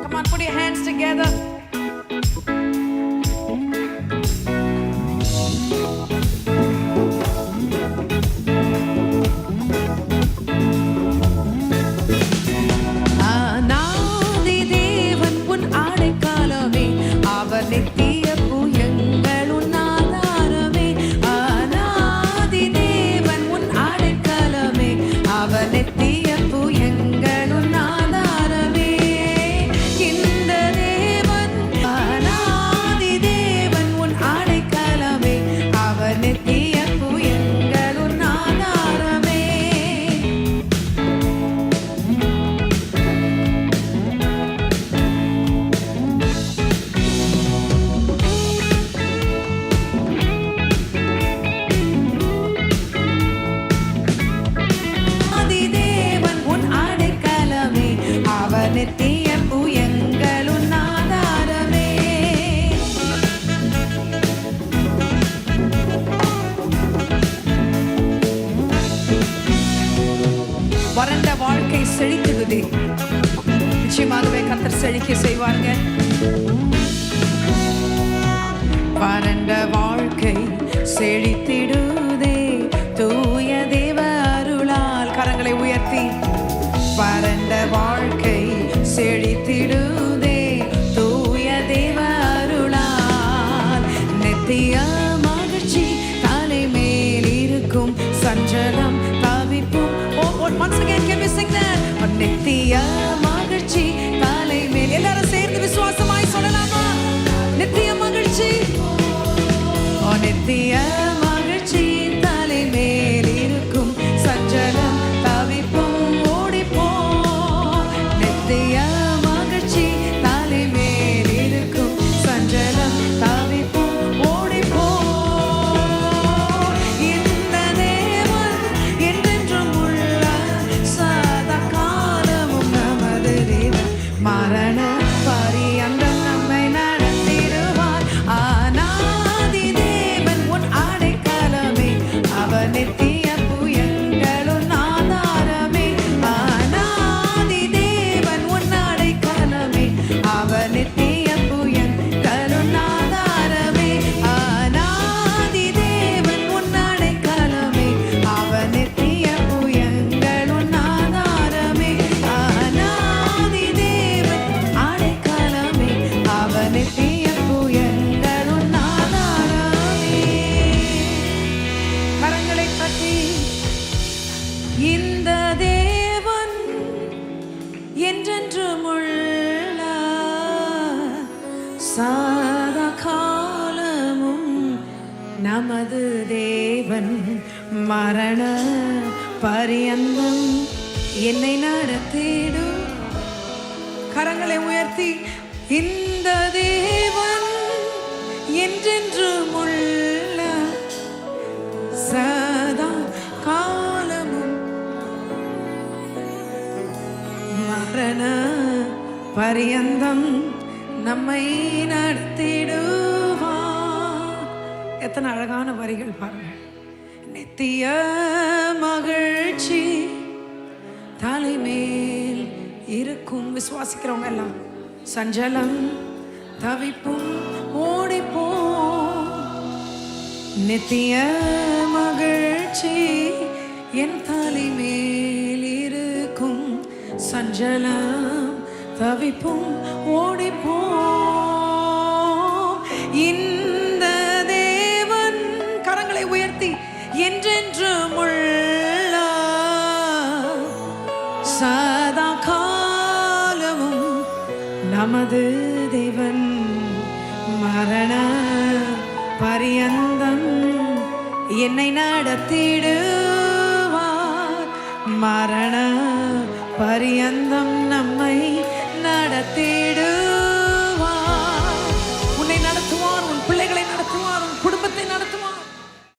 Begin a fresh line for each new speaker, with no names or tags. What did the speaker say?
Come on, put your hands together. வறண்ட வாழ்க்கை செழித்துகுதே. நிச்சயமாகவே கர்த்தர் செழிக்க செய்வாங்க. வறண்ட வாழ்க்கை செழித்திடுதே தூய தேவ அருளால். கரங்களை உயர்த்தி வறண்ட வாழ்க்கை செழித்திடுதே தூய தேவ அருளால். நித்திய மகிழ்ச்சி தலை மேல் இருக்கும் சஞ்சலம் தவிப்பும். Once again, can we sing that? நித்திய மகிழ்ச்சி தலை மேல். எல்லாரும் சேர்ந்து விசுவாசமாய் சொல்லலாமா? நித்திய மகிழ்ச்சி, நித்திய மகிழ்ச்சி தலை மேல் இருக்கும் சஞ்சலம் தவிப்பும் ஓடிப்போ. நித்திய மகிழ்ச்சி தலை மேல் இருக்கும் சஞ்சலம் தவிப்பும் ஓடிப்போ. இந்த தேவன் என்றென்றும் உள்ள சதா காலமும் நமது தேவன். மரண பரியந்தம் நம்மை நடத்திடுவார். அநாதி தேவன் உன் அடைக்கலமே, அவர் நித்திய புயங்களும் ஆதாரமே. அநாதி தேவன் உன் அடைக்கலமே, அவர் நித்திய புயங்களும் ஆதாரமே. அநாதி தேவன் உன் அடைக்கலமே, அவர் நித்திய புயங்களும் ஆதாரமே. அநாதி தேவன் அடைக்கலமே, அவர் நித்திய புயங்களும் ஆதாரமே. கரங்களை தட்டி இந்த தேவன் என்றென்றும் உள்ள சதா காலமும் நமது தேவன். மரண பரியந்தம் என்னை நடத்திடும். கரங்களை உயர்த்தி இந்த தேவன் என்றென்றும் உள்ள சதா காலமும் மரண பரியந்தம் நம்மை நடத்திடுவார். எத்தனை அழகான வரிகள் பாருங்கள். நித்திய மகிழ்ச்சி தலைமேல் இருக்கும். விசுவாசிக்கிறவங்க எல்லாம் சஞ்சலம் தவிப்பும் ஓடிப்போ. நித்திய மகிழ்ச்சி என் தலைமேல் இருக்கும் சஞ்சலம் தவிப்பும் ஓடிப்போ. இந்த தேவன், கரங்களை உயர்த்தி, என்றென்றும் உள்ள சதா காலமும் நமது தேவன். மரண பரியந்தம் என்னை நடத்திடுவார். மரண பரியந்தம்